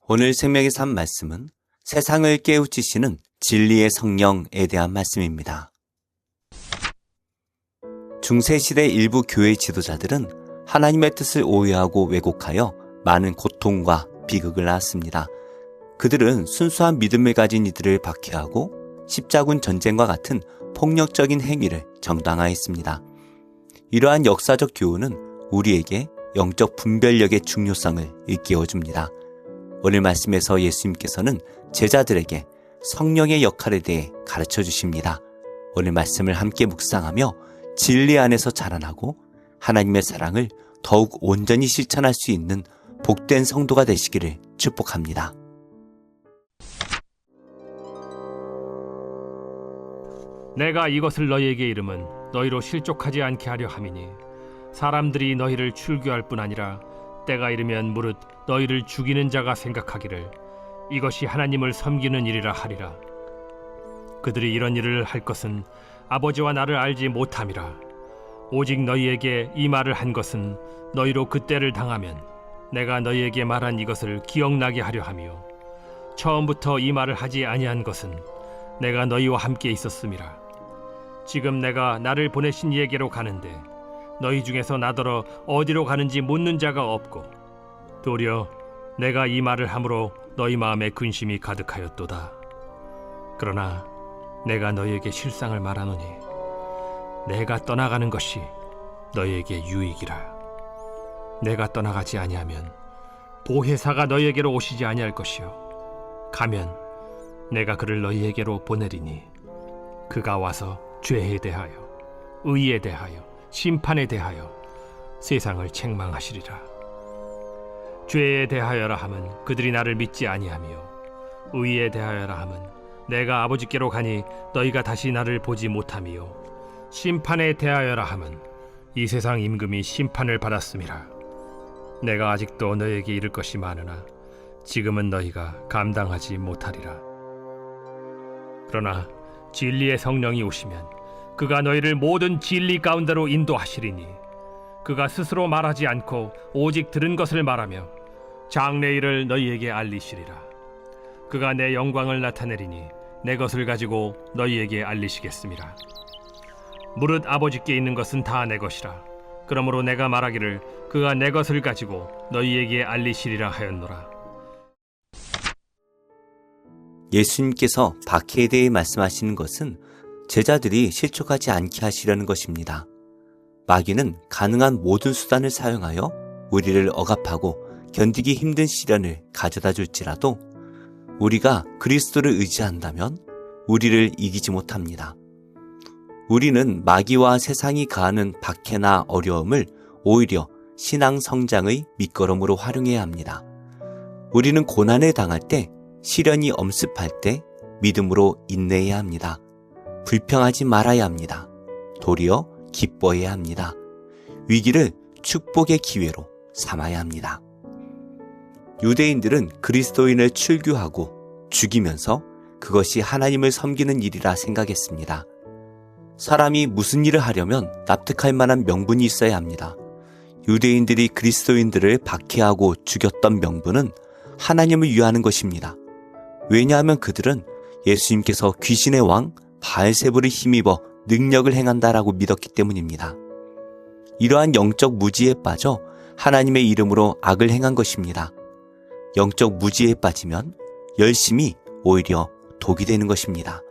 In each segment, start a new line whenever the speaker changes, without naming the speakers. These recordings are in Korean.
오늘 생명의 삶 말씀은 세상을 깨우치시는 진리의 성령에 대한 말씀입니다. 중세시대 일부 교회 지도자들은 하나님의 뜻을 오해하고 왜곡하여 많은 고통과 비극을 낳았습니다. 그들은 순수한 믿음을 가진 이들을 박해하고 십자군 전쟁과 같은 폭력적인 행위를 정당화했습니다. 이러한 역사적 교훈은 우리에게 영적 분별력의 중요성을 일깨워줍니다. 오늘 말씀에서 예수님께서는 제자들에게 성령의 역할에 대해 가르쳐 주십니다. 오늘 말씀을 함께 묵상하며 진리 안에서 자라나고 하나님의 사랑을 더욱 온전히 실천할 수 있는 복된 성도가 되시기를 축복합니다.
내가 이것을 너희에게 이름은 너희로 실족하지 않게 하려 함이니 사람들이 너희를 출교할 뿐 아니라 때가 이르면 무릇 너희를 죽이는 자가 생각하기를 이것이 하나님을 섬기는 일이라 하리라. 그들이 이런 일을 할 것은 아버지와 나를 알지 못함이라. 오직 너희에게 이 말을 한 것은 너희로 그때를 당하면 내가 너희에게 말한 이것을 기억나게 하려 하며 처음부터 이 말을 하지 아니한 것은 내가 너희와 함께 있었음이라. 지금 내가 나를 보내신 이에게로 가는데 너희 중에서 나더러 어디로 가는지 묻는 자가 없고 도리어 내가 이 말을 함으로 너희 마음에 근심이 가득하였도다. 그러나 내가 너희에게 실상을 말하노니 내가 떠나가는 것이 너희에게 유익이라. 내가 떠나가지 아니하면 보혜사가 너희에게로 오시지 아니할 것이요 가면 내가 그를 너희에게로 보내리니 그가 와서 죄에 대하여 의에 대하여 심판에 대하여 세상을 책망하시리라. 죄에 대하여라 함은 그들이 나를 믿지 아니하며 의에 대하여라 함은 내가 아버지께로 가니 너희가 다시 나를 보지 못하며 심판에 대하여라 함은 이 세상 임금이 심판을 받았음이라. 내가 아직도 너희에게 이를 것이 많으나 지금은 너희가 감당하지 못하리라. 그러나 진리의 성령이 오시면 그가 너희를 모든 진리 가운데로 인도하시리니 그가 스스로 말하지 않고 오직 들은 것을 말하며 장래일을 너희에게 알리시리라. 그가 내 영광을 나타내리니 내 것을 가지고 너희에게 알리시겠음이라. 무릇 아버지께 있는 것은 다 내 것이라. 그러므로 내가 말하기를 그가 내 것을 가지고 너희에게 알리시리라 하였노라.
예수님께서 박해에 대해 말씀하시는 것은 제자들이 실족하지 않게 하시려는 것입니다. 마귀는 가능한 모든 수단을 사용하여 우리를 억압하고 견디기 힘든 시련을 가져다 줄지라도 우리가 그리스도를 의지한다면 우리를 이기지 못합니다. 우리는 마귀와 세상이 가하는 박해나 어려움을 오히려 신앙 성장의 밑거름으로 활용해야 합니다. 우리는 고난을 당할 때, 시련이 엄습할 때 믿음으로 인내해야 합니다. 불평하지 말아야 합니다. 도리어 기뻐해야 합니다. 위기를 축복의 기회로 삼아야 합니다. 유대인들은 그리스도인을 출교하고 죽이면서 그것이 하나님을 섬기는 일이라 생각했습니다. 사람이 무슨 일을 하려면 납득할 만한 명분이 있어야 합니다. 유대인들이 그리스도인들을 박해하고 죽였던 명분은 하나님을 위하는 것입니다. 왜냐하면 그들은 예수님께서 귀신의 왕 바알세불을 힘입어 능력을 행한다라고 믿었기 때문입니다. 이러한 영적 무지에 빠져 하나님의 이름으로 악을 행한 것입니다. 영적 무지에 빠지면 열심이 오히려 독이 되는 것입니다.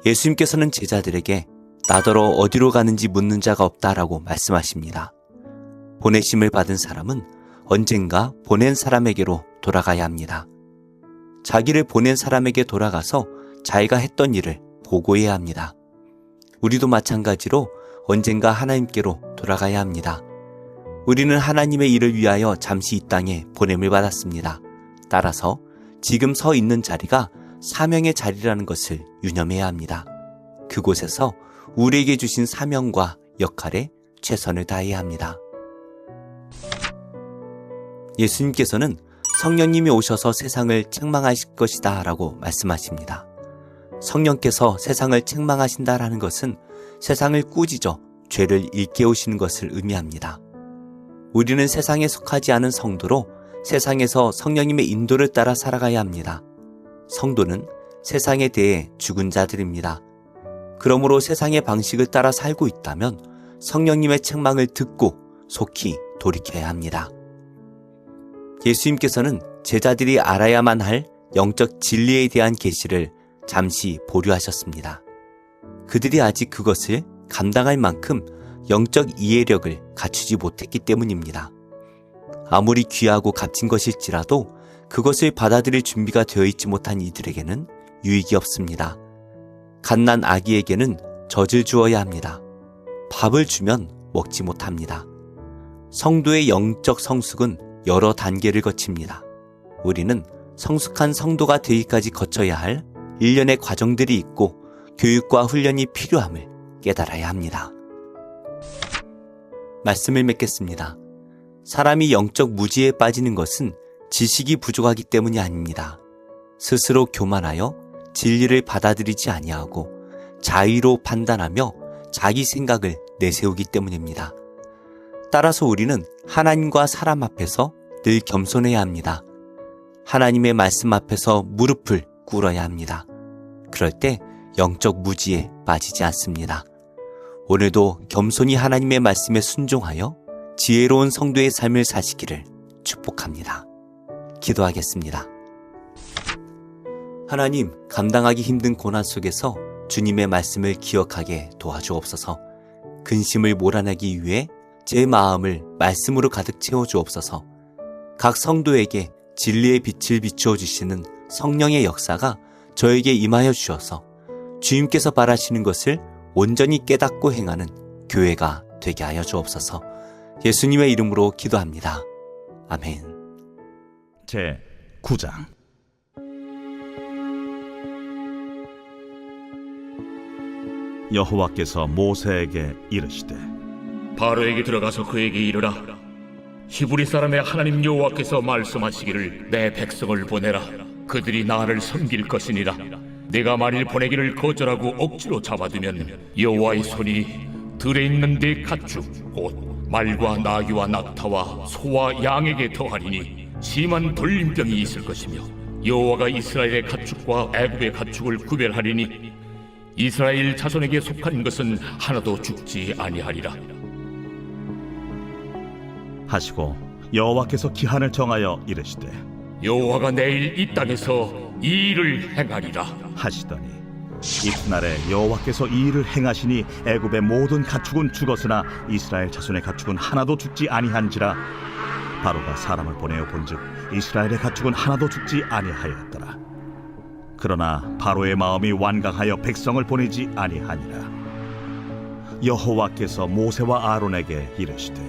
예수님께서는 제자들에게 나더러 어디로 가는지 묻는 자가 없다라고 말씀하십니다. 보내심을 받은 사람은 언젠가 보낸 사람에게로 돌아가야 합니다. 자기를 보낸 사람에게 돌아가서 자기가 했던 일을 보고해야 합니다. 우리도 마찬가지로 언젠가 하나님께로 돌아가야 합니다. 우리는 하나님의 일을 위하여 잠시 이 땅에 보냄을 받았습니다. 따라서 지금 서 있는 자리가 사명의 자리라는 것을 유념해야 합니다. 그곳에서 우리에게 주신 사명과 역할에 최선을 다해야 합니다. 예수님께서는 성령님이 오셔서 세상을 책망하실 것이다 라고 말씀하십니다. 성령께서 세상을 책망하신다라는 것은 세상을 꾸짖어 죄를 일깨우시는 것을 의미합니다. 우리는 세상에 속하지 않은 성도로 세상에서 성령님의 인도를 따라 살아가야 합니다. 성도는 세상에 대해 죽은 자들입니다. 그러므로 세상의 방식을 따라 살고 있다면 성령님의 책망을 듣고 속히 돌이켜야 합니다. 예수님께서는 제자들이 알아야만 할 영적 진리에 대한 계시를 잠시 보류하셨습니다. 그들이 아직 그것을 감당할 만큼 영적 이해력을 갖추지 못했기 때문입니다. 아무리 귀하고 값진 것일지라도 그것을 받아들일 준비가 되어 있지 못한 이들에게는 유익이 없습니다. 갓난 아기에게는 젖을 주어야 합니다. 밥을 주면 먹지 못합니다. 성도의 영적 성숙은 여러 단계를 거칩니다. 우리는 성숙한 성도가 되기까지 거쳐야 할 일련의 과정들이 있고 교육과 훈련이 필요함을 깨달아야 합니다. 말씀을 맺겠습니다. 사람이 영적 무지에 빠지는 것은 지식이 부족하기 때문이 아닙니다. 스스로 교만하여 진리를 받아들이지 아니하고 자의로 판단하며 자기 생각을 내세우기 때문입니다. 따라서 우리는 하나님과 사람 앞에서 늘 겸손해야 합니다. 하나님의 말씀 앞에서 무릎을 꿇어야 합니다. 그럴 때 영적 무지에 빠지지 않습니다. 오늘도 겸손히 하나님의 말씀에 순종하여 지혜로운 성도의 삶을 사시기를 축복합니다. 기도하겠습니다. 하나님, 감당하기 힘든 고난 속에서 주님의 말씀을 기억하게 도와주옵소서. 근심을 몰아내기 위해 제 마음을 말씀으로 가득 채워주옵소서. 각 성도에게 진리의 빛을 비추어 주시는 성령의 역사가 저에게 임하여 주셔서 주님께서 바라시는 것을 온전히 깨닫고 행하는 교회가 되게 하여 주옵소서. 예수님의 이름으로 기도합니다. 아멘.
제 9장. 여호와께서 모세에게 이르시되
바로에게 들어가서 그에게 이르라. 히브리 사람의 하나님 여호와께서 말씀하시기를 내 백성을 보내라. 그들이 나를 섬길 것이니라. 내가 만일 보내기를 거절하고 억지로 잡아두면 여호와의 손이 들에 있는 내 가축 곧 말과 나귀와 낙타와 소와 양에게 더하리니 심한 돌림병이 있을 것이며 여호와가 이스라엘의 가축과 애굽의 가축을 구별하리니 이스라엘 자손에게 속한 것은 하나도 죽지 아니하리라
하시고 여호와께서 기한을 정하여 이르시되
여호와가 내일 이 땅에서 이 일을 행하리라
하시더니 이튿날에 여호와께서 이 일을 행하시니 애굽의 모든 가축은 죽었으나 이스라엘 자손의 가축은 하나도 죽지 아니한지라. 바로가 사람을 보내어 본즉 이스라엘의 가축은 하나도 죽지 아니하였더라. 그러나 바로의 마음이 완강하여 백성을 보내지 아니하니라. 여호와께서 모세와 아론에게 이르시되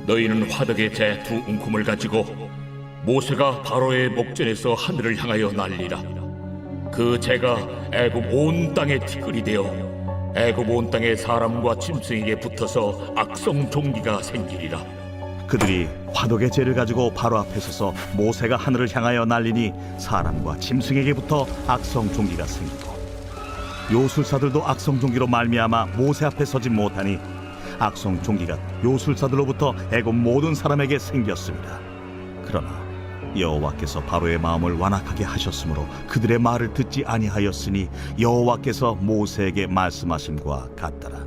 너희는 화덕의 재 두 움큼을 가지고 모세가 바로의 목전에서 하늘을 향하여 날리라. 그 재가 애굽 온 땅에 티끌이 되어 애굽 온 땅의 사람과 짐승에게 붙어서 악성 종기가 생기리라.
그들이 화덕의 재를 가지고 바로 앞에 서서 모세가 하늘을 향하여 날리니 사람과 짐승에게 붙어 악성 종기가 생기고 요술사들도 악성 종기로 말미암아 모세 앞에 서지 못하니 악성 종기가 요술사들로부터 애굽 모든 사람에게 생겼습니다. 그러나 여호와께서 바로의 마음을 완악하게 하셨으므로 그들의 말을 듣지 아니하였으니 여호와께서 모세에게 말씀하심과 같더라.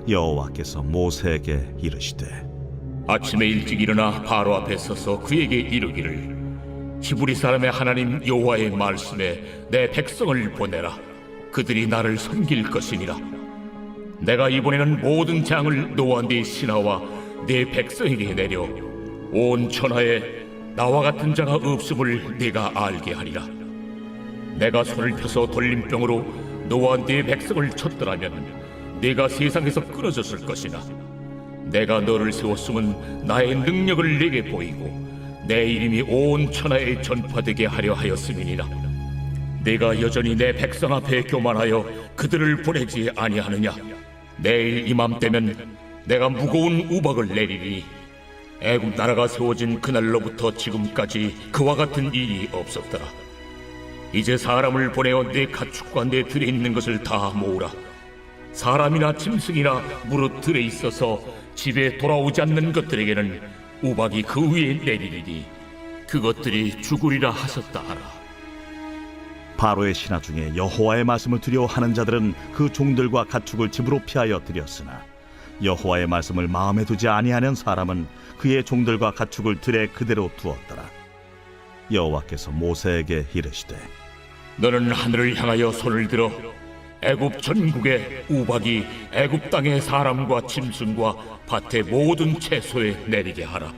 여호와께서 모세에게 이르시되
아침에 일찍 일어나 바로 앞에 서서 그에게 이르기를 히브리 사람의 하나님 여호와의 말씀에 내 백성을 보내라. 그들이 나를 섬길 것이니라. 내가 이번에는 모든 장을 너와 네 신하와 네 백성에게 내려 온 천하에 나와 같은 자가 없음을 네가 알게 하리라. 내가 손을 펴서 돌림병으로 너와 네 백성을 쳤더라면 네가 세상에서 끊어졌을 것이나 내가 너를 세웠음은 나의 능력을 네게 보이고 내 이름이 온 천하에 전파되게 하려 하였음이니라. 네가 여전히 내 백성 앞에 교만하여 그들을 보내지 아니하느냐. 내일 이맘때면 내가 무거운 우박을 내리리니 애굽 나라가 세워진 그날로부터 지금까지 그와 같은 일이 없었더라. 이제 사람을 보내어 내 가축과 내 들에 있는 것을 다 모으라. 사람이나 짐승이나 무릇 들에 있어서 집에 돌아오지 않는 것들에게는 우박이 그 위에 내리리니 그것들이 죽으리라 하셨다 하라.
바로의 신하 중에 여호와의 말씀을 두려워하는 자들은 그 종들과 가축을 집으로 피하여 들였으나 여호와의 말씀을 마음에 두지 아니하는 사람은 그의 종들과 가축을 들에 그대로 두었더라. 여호와께서 모세에게 이르시되
너는 하늘을 향하여 손을 들어 애굽 전국에 우박이 애굽 땅의 사람과 짐승과 밭의 모든 채소에 내리게 하라.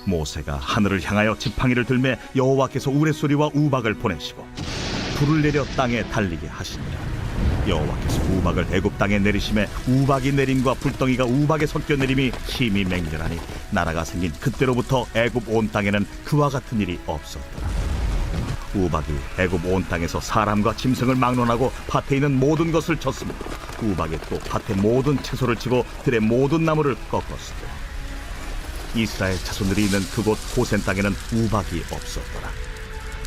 모세가 하늘을 향하여 지팡이를 들매 여호와께서 우레소리와 우박을 보내시고 불을 내려 땅에 달리게 하시니라. 여호와께서 우박을 애굽 땅에 내리심에 우박이 내림과 불덩이가 우박에 섞여 내림이 심히 맹렬하니 나라가 생긴 그때로부터 애굽 온 땅에는 그와 같은 일이 없었더라. 우박이 애굽 온 땅에서 사람과 짐승을 막론하고 밭에 있는 모든 것을 쳤으며 우박이 또 밭의 모든 채소를 치고 들의 모든 나무를 꺾었으며 이스라엘 자손들이 있는 그곳 고센 땅에는 우박이 없었더라.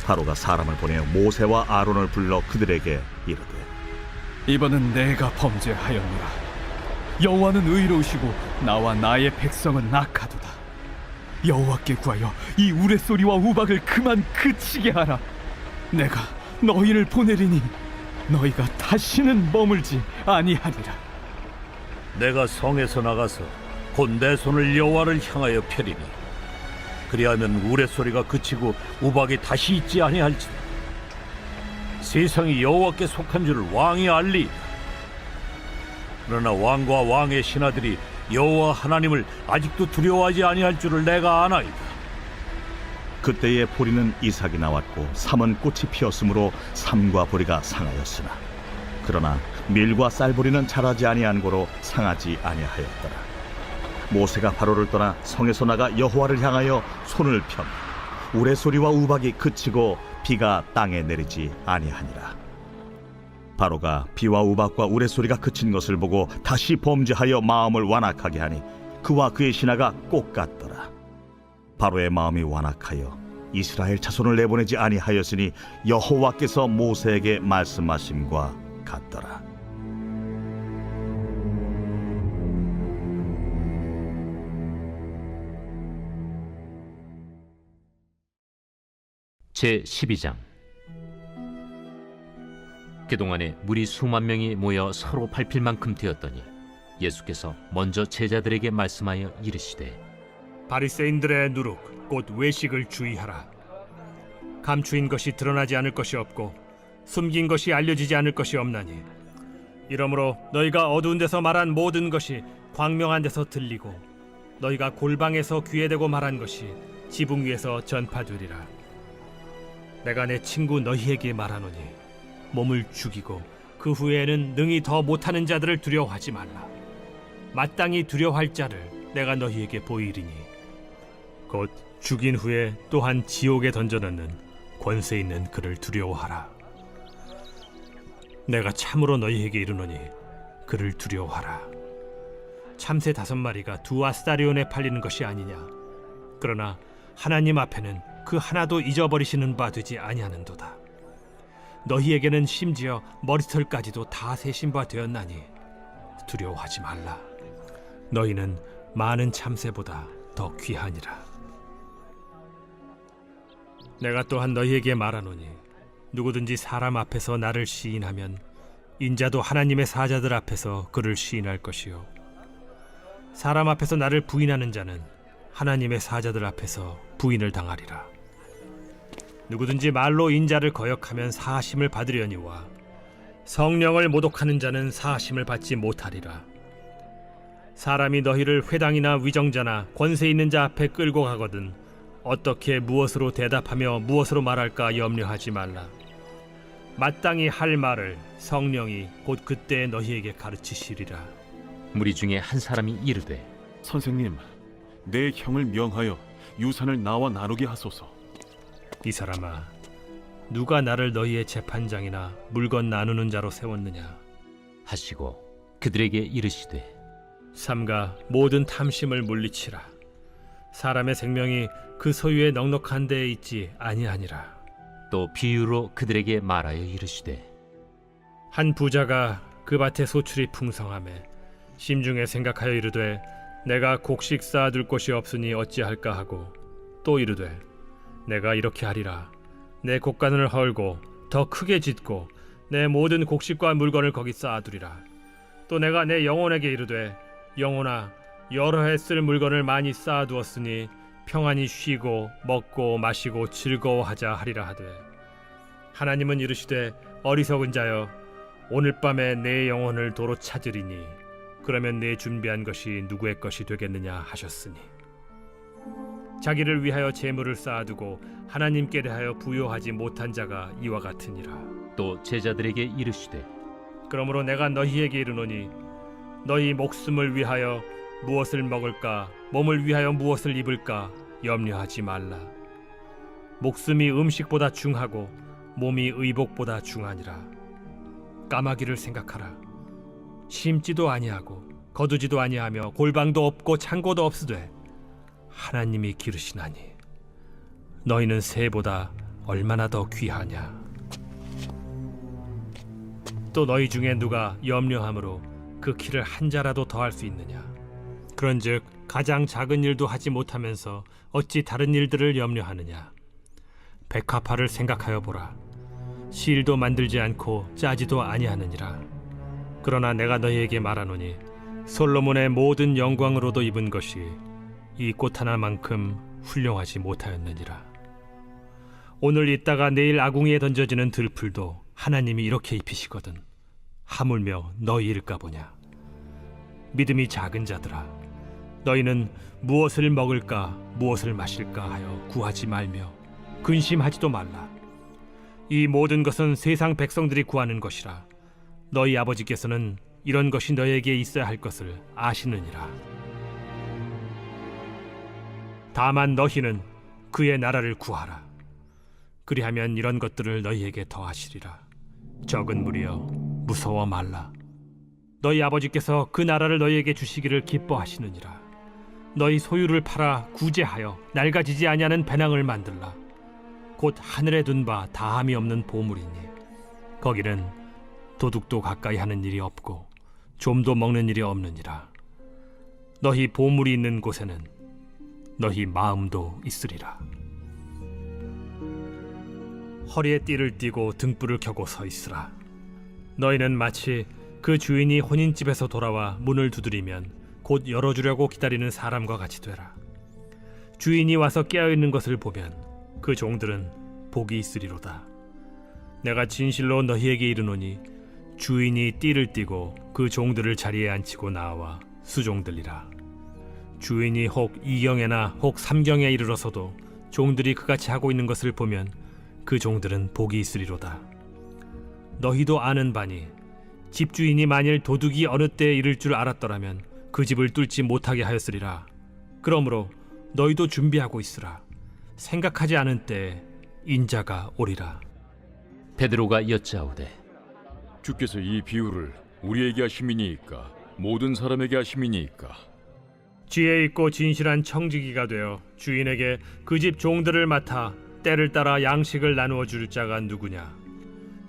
바로가 사람을 보내어 모세와 아론을 불러 그들에게 이르되
이번은 내가 범죄하였노라. 여호와는 의로우시고 나와 나의 백성은 악하도다. 여호와께 구하여 이 우레소리와 우박을 그만 그치게 하라. 내가 너희를 보내리니 너희가 다시는 머물지 아니하리라.
내가 성에서 나가서 곧 내 손을 여호와를 향하여 펴리니 그리하면 우레소리가 그치고 우박이 다시 있지 아니할지라. 세상이 여호와께 속한 줄을 왕이 알리이다. 그러나 왕과 왕의 신하들이 여호와 하나님을 아직도 두려워하지 아니할 줄을 내가 아나이다.
그때에 보리는 이삭이 나왔고 삼은 꽃이 피었으므로 삼과 보리가 상하였으나 그러나 밀과 쌀보리는 자라지 아니한 고로 상하지 아니하였더라. 모세가 바로를 떠나 성에서 나가 여호와를 향하여 손을 펴 우레소리와 우박이 그치고 비가 땅에 내리지 아니하니라. 바로가 비와 우박과 우레소리가 그친 것을 보고 다시 범죄하여 마음을 완악하게 하니 그와 그의 신하가 꼭 같더라. 바로의 마음이 완악하여 이스라엘 자손을 내보내지 아니하였으니 여호와께서 모세에게 말씀하심과 같더라.
제12장. 그동안에 무리 수만 명이 모여 서로 밟힐 만큼 되었더니 예수께서 먼저 제자들에게 말씀하여 이르시되
바리새인들의 누룩 곧 외식을 주의하라. 감추인 것이 드러나지 않을 것이 없고 숨긴 것이 알려지지 않을 것이 없나니 이러므로 너희가 어두운 데서 말한 모든 것이 광명한 데서 들리고 너희가 골방에서 귀에 대고 말한 것이 지붕 위에서 전파되리라. 내가 내 친구 너희에게 말하노니 몸을 죽이고 그 후에는 능히 더 못하는 자들을 두려워하지 말라. 마땅히 두려워할 자를 내가 너희에게 보이리니 곧 죽인 후에 또한 지옥에 던져넣는 권세 있는 그를 두려워하라. 내가 참으로 너희에게 이르노니 그를 두려워하라. 참새 5마리가 2아스타리온에 팔리는 것이 아니냐. 그러나 하나님 앞에는 그 하나도 잊어버리시는 바 되지 아니하는도다. 너희에게는 심지어 머리털까지도 다 세신 바 되었나니 두려워하지 말라. 너희는 많은 참새보다 더 귀하니라. 내가 또한 너희에게 말하노니 누구든지 사람 앞에서 나를 시인하면 인자도 하나님의 사자들 앞에서 그를 시인할 것이요 사람 앞에서 나를 부인하는 자는 하나님의 사자들 앞에서 부인을 당하리라. 누구든지 말로 인자를 거역하면 사하심을 받으려니와 성령을 모독하는 자는 사하심을 받지 못하리라. 사람이 너희를 회당이나 위정자나 권세 있는 자 앞에 끌고 가거든 어떻게 무엇으로 대답하며 무엇으로 말할까 염려하지 말라. 마땅히 할 말을 성령이 곧 그때 너희에게 가르치시리라.
무리 중에 한 사람이 이르되
선생님, 내 형을 명하여 유산을 나와 나누게 하소서.
이 사람아, 누가 나를 너희의 재판장이나 물건 나누는 자로 세웠느냐.
하시고 그들에게 이르시되
삼가 모든 탐심을 물리치라. 사람의 생명이 그 소유의 넉넉한 데에 있지 아니하니라.
또 비유로 그들에게 말하여 이르시되
한 부자가 그 밭에 소출이 풍성하매 심중에 생각하여 이르되 내가 곡식 쌓아둘 곳이 없으니 어찌할까 하고 또 이르되 내가 이렇게 하리라. 내 곡간을 헐고 더 크게 짓고 내 모든 곡식과 물건을 거기 쌓아두리라. 또 내가 내 영혼에게 이르되 영혼아, 여러 해 쓸 물건을 많이 쌓아두었으니 평안히 쉬고 먹고 마시고 즐거워하자 하리라 하되, 하나님은 이르시되 어리석은 자여, 오늘 밤에 내 영혼을 도로 찾으리니 그러면 내 준비한 것이 누구의 것이 되겠느냐 하셨으니, 자기를 위하여 재물을 쌓아두고 하나님께 대하여 부요하지 못한 자가 이와 같으니라.
또 제자들에게 이르시되
그러므로 내가 너희에게 이르노니 너희 목숨을 위하여 무엇을 먹을까, 몸을 위하여 무엇을 입을까 염려하지 말라. 목숨이 음식보다 중하고 몸이 의복보다 중하니라. 까마귀를 생각하라. 심지도 아니하고 거두지도 아니하며 골방도 없고 창고도 없으되 하나님이 기르시나니 너희는 새보다 얼마나 더 귀하냐. 또 너희 중에 누가 염려함으로 그 키를 한 자라도 더할 수 있느냐. 그런즉 가장 작은 일도 하지 못하면서 어찌 다른 일들을 염려하느냐. 백합화를 생각하여 보라. 실도 만들지 않고 짜지도 아니하느니라. 그러나 내가 너희에게 말하노니 솔로몬의 모든 영광으로도 입은 것이 이 꽃 하나만큼 훌륭하지 못하였느니라. 오늘 있다가 내일 아궁이에 던져지는 들풀도 하나님이 이렇게 입히시거든 하물며 너희일까 보냐. 믿음이 작은 자들아, 너희는 무엇을 먹을까 무엇을 마실까 하여 구하지 말며 근심하지도 말라. 이 모든 것은 세상 백성들이 구하는 것이라. 너희 아버지께서는 이런 것이 너희에게 있어야 할 것을 아시느니라. 다만 너희는 그의 나라를 구하라. 그리하면 이런 것들을 너희에게 더하시리라. 적은 무리여, 무서워 말라. 너희 아버지께서 그 나라를 너희에게 주시기를 기뻐하시느니라. 너희 소유를 팔아 구제하여 낡아지지 아니하는 배낭을 만들라. 곧 하늘에 둔 바 다함이 없는 보물이니 거기는 도둑도 가까이 하는 일이 없고 좀도 먹는 일이 없느니라. 너희 보물이 있는 곳에는 너희 마음도 있으리라. 허리에 띠를 띠고 등불을 켜고 서 있으라. 너희는 마치 그 주인이 혼인집에서 돌아와 문을 두드리면 곧 열어주려고 기다리는 사람과 같이 되라. 주인이 와서 깨어있는 것을 보면 그 종들은 복이 있으리로다. 내가 진실로 너희에게 이르노니 주인이 띠를 띠고 그 종들을 자리에 앉히고 나와 수종들리라. 주인이 혹 2경에나 혹 3경에 이르러서도 종들이 그같이 하고 있는 것을 보면 그 종들은 복이 있으리로다. 너희도 아는 바니 집주인이 만일 도둑이 어느 때에 이를 줄 알았더라면 그 집을 뚫지 못하게 하였으리라. 그러므로 너희도 준비하고 있으라. 생각하지 않은 때에 인자가 오리라.
베드로가 여짜오되
주께서 이 비유를 우리에게 하심이니이까 모든 사람에게 하심이니이까?
지혜 있고 진실한 청지기가 되어 주인에게 그 집 종들을 맡아 때를 따라 양식을 나누어 줄 자가 누구냐.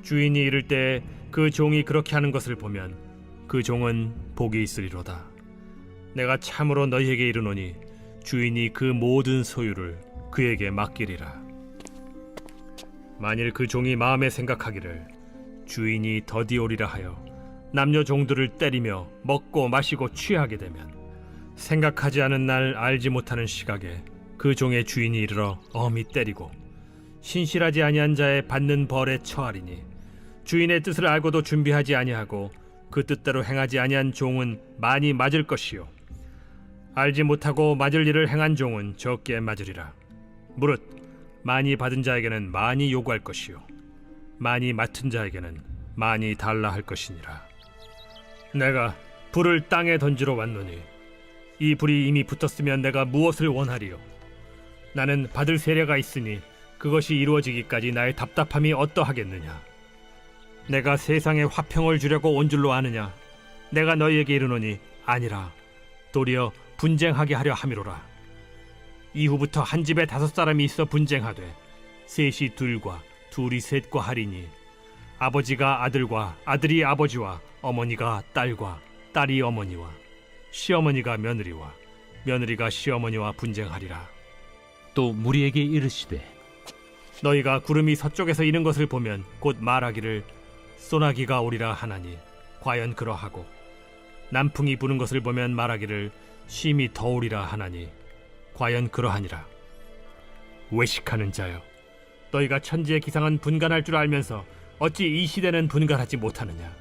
주인이 이를 때에 그 종이 그렇게 하는 것을 보면 그 종은 복이 있으리로다. 내가 참으로 너희에게 이르노니 주인이 그 모든 소유를 그에게 맡기리라. 만일 그 종이 마음에 생각하기를 주인이 더디 오리라 하여 남녀 종들을 때리며 먹고 마시고 취하게 되면 생각하지 않은 날 알지 못하는 시각에 그 종의 주인이 이르러 엄히 때리고 신실하지 아니한 자의 받는 벌에 처하리니, 주인의 뜻을 알고도 준비하지 아니하고 그 뜻대로 행하지 아니한 종은 많이 맞을 것이요 알지 못하고 맞을 일을 행한 종은 적게 맞으리라. 무릇 많이 받은 자에게는 많이 요구할 것이요 많이 맡은 자에게는 많이 달라 할 것이니라. 내가 불을 땅에 던지러 왔노니 이 불이 이미 붙었으면 내가 무엇을 원하리요. 나는 받을 세례가 있으니 그것이 이루어지기까지 나의 답답함이 어떠하겠느냐. 내가 세상에 화평을 주려고 온 줄로 아느냐. 내가 너희에게 이르노니 아니라 도리어 분쟁하게 하려 함이로라. 이후부터 한 집에 5사람이 있어 분쟁하되 셋이 둘과 둘이 셋과 하리니 아버지가 아들과 아들이 아버지와 어머니가 딸과 딸이 어머니와 시어머니가 며느리와 며느리가 시어머니와 분쟁하리라.
또 무리에게 이르시되
너희가 구름이 서쪽에서 이는 것을 보면 곧 말하기를 소나기가 오리라 하나니 과연 그러하고, 남풍이 부는 것을 보면 말하기를 심히 더우리라 하나니 과연 그러하니라. 외식하는 자여, 너희가 천지의 기상은 분간할 줄 알면서 어찌 이 시대는 분간하지 못하느냐?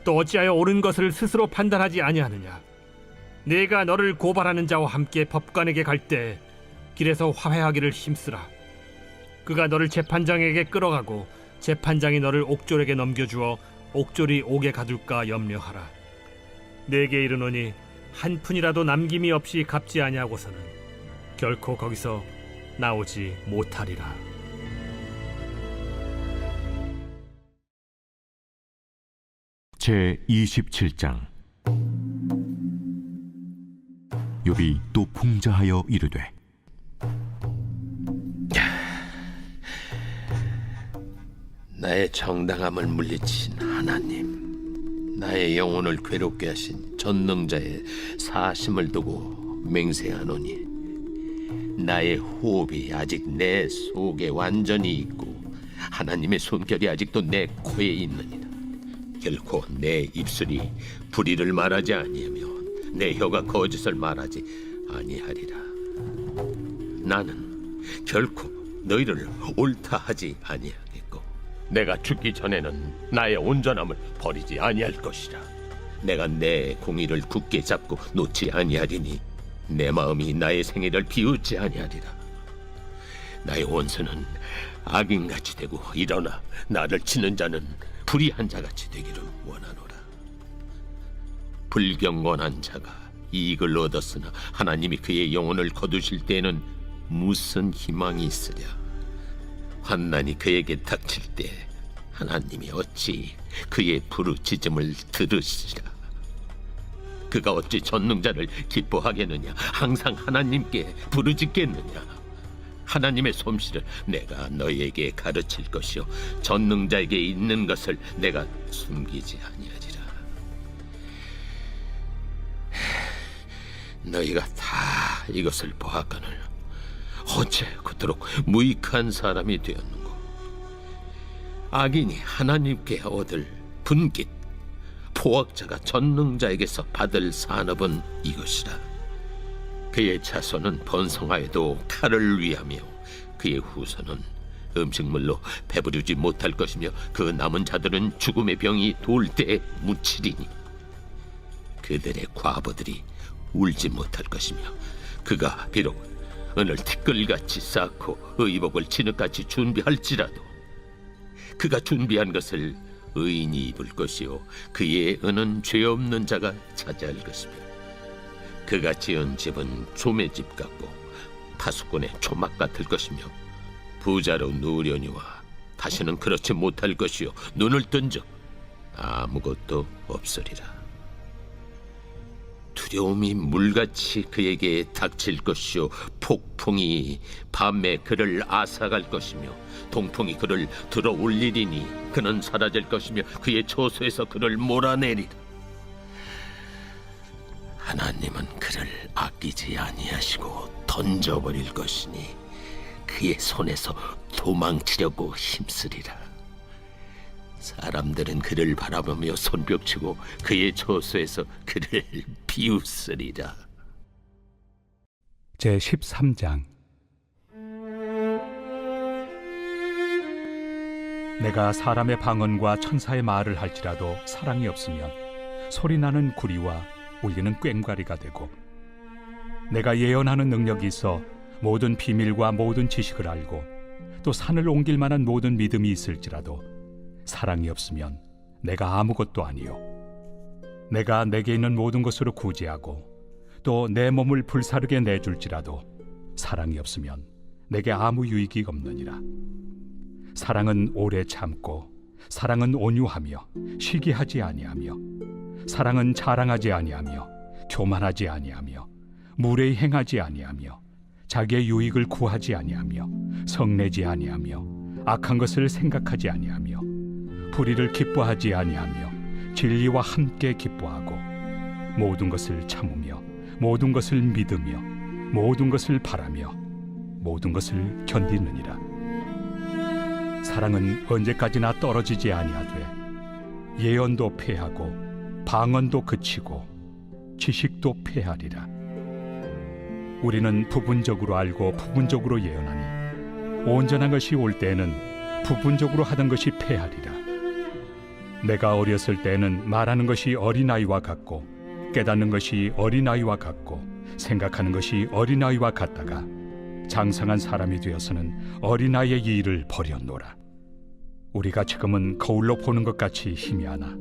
또 어찌하여 옳은 것을 스스로 판단하지 아니하느냐? 내가 너를 고발하는 자와 함께 법관에게 갈 때 길에서 화해하기를 힘쓰라. 그가 너를 재판장에게 끌어가고 재판장이 너를 옥졸에게 넘겨주어 옥졸이 옥에 가둘까 염려하라. 내게 이르노니 한 푼이라도 남김이 없이 갚지 아니하고서는 결코 거기서 나오지 못하리라.
제 27장. 욥이 또 풍자하여 이르되
나의 정당함을 물리친 하나님, 나의 영혼을 괴롭게 하신 전능자의 사심을 두고 맹세하노니 나의 호흡이 아직 내 속에 완전히 있고 하나님의 손결이 아직도 내 코에 있느니라. 결코 내 입술이 불의를 말하지 아니하며 내 혀가 거짓을 말하지 아니하리라. 나는 결코 너희를 옳다 하지 아니하겠고 내가 죽기 전에는 나의 온전함을 버리지 아니할 것이라. 내가 내 공의를 굳게 잡고 놓지 아니하리니 내 마음이 나의 생애를 비웃지 아니하리라. 나의 원수는 악인같이 되고 일어나 나를 치는 자는 불의한 자같이 되기를 원하노라. 불경건한 자가 이익을 얻었으나 하나님이 그의 영혼을 거두실 때에는 무슨 희망이 있으랴. 환난이 그에게 닥칠 때 하나님이 어찌 그의 부르짖음을 들으시리라. 그가 어찌 전능자를 기뻐하겠느냐. 항상 하나님께 부르짖겠느냐. 하나님의 솜씨를 내가 너희에게 가르칠 것이요 전능자에게 있는 것을 내가 숨기지 아니하리라. 너희가 다 이것을 보았거늘 어째 그토록 무익한 사람이 되었는고. 악인이 하나님께 얻을 분깃, 포악자가 전능자에게서 받을 산업은 이것이라. 그의 자손은 번성하여도 칼을 위하며 그의 후손은 음식물로 배부르지 못할 것이며 그 남은 자들은 죽음의 병이 돌 때에 묻히리니 그들의 과부들이 울지 못할 것이며 그가 비록 은을 티끌같이 쌓고 의복을 진흙같이 준비할지라도 그가 준비한 것을 의인이 입을 것이요 그의 은은 죄 없는 자가 차지할 것이며 그가 지은 집은 조매 집 같고 파수꾼의 초막 같을 것이며 부자로 누우려니와 다시는 그렇지 못할 것이요 눈을 뜬즉 아무것도 없으리라. 두려움이 물같이 그에게 닥칠 것이요 폭풍이 밤에 그를 앗아갈 것이며 동풍이 그를 들어 올리리니 그는 사라질 것이며 그의 처소에서 그를 몰아내리라. 하나님은 그를 아끼지 아니하시고 던져버릴 것이니 그의 손에서 도망치려고 힘쓰리라. 사람들은 그를 바라보며 손뼉치고 그의 처소에서 그를 비웃으리라.
제13장. 내가 사람의 방언과 천사의 말을 할지라도 사랑이 없으면 소리나는 구리와 울리는 꽹과리가 되고, 내가 예언하는 능력이 있어 모든 비밀과 모든 지식을 알고 또 산을 옮길 만한 모든 믿음이 있을지라도 사랑이 없으면 내가 아무것도 아니요. 내가 내게 있는 모든 것으로 구제하고 또 내 몸을 불사르게 내줄지라도 사랑이 없으면 내게 아무 유익이 없느니라. 사랑은 오래 참고 사랑은 온유하며 시기하지 아니하며 사랑은 자랑하지 아니하며 교만하지 아니하며 무례히 행하지 아니하며 자기의 유익을 구하지 아니하며 성내지 아니하며 악한 것을 생각하지 아니하며 불의를 기뻐하지 아니하며 진리와 함께 기뻐하고 모든 것을 참으며 모든 것을 믿으며 모든 것을 바라며 모든 것을 견디느니라. 사랑은 언제까지나 떨어지지 아니하되 예언도 패하고 방언도 그치고 지식도 패하리라. 우리는 부분적으로 알고 부분적으로 예언하니 온전한 것이 올 때에는 부분적으로 하던 것이 패하리라. 내가 어렸을 때에는 말하는 것이 어린아이와 같고 깨닫는 것이 어린아이와 같고 생각하는 것이 어린아이와 같다가 장성한 사람이 되어서는 어린아이의 일을 버렸노라. 우리가 지금은 거울로 보는 것 같이 희미하나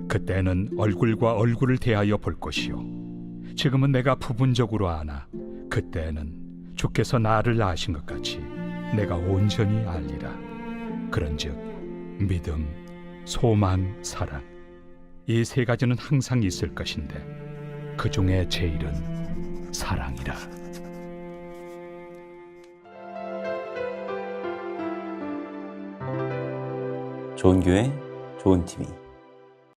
그때는 얼굴과 얼굴을 대하여 볼 것이요 지금은 내가 부분적으로 아나 그때는 주께서 나를 아신 것 같이 내가 온전히 알리라. 그런즉 믿음, 소망, 사랑 이 세 가지는 항상 있을 것인데 그 중에 제일은 사랑이라.
좋은 교회, 좋은 TV.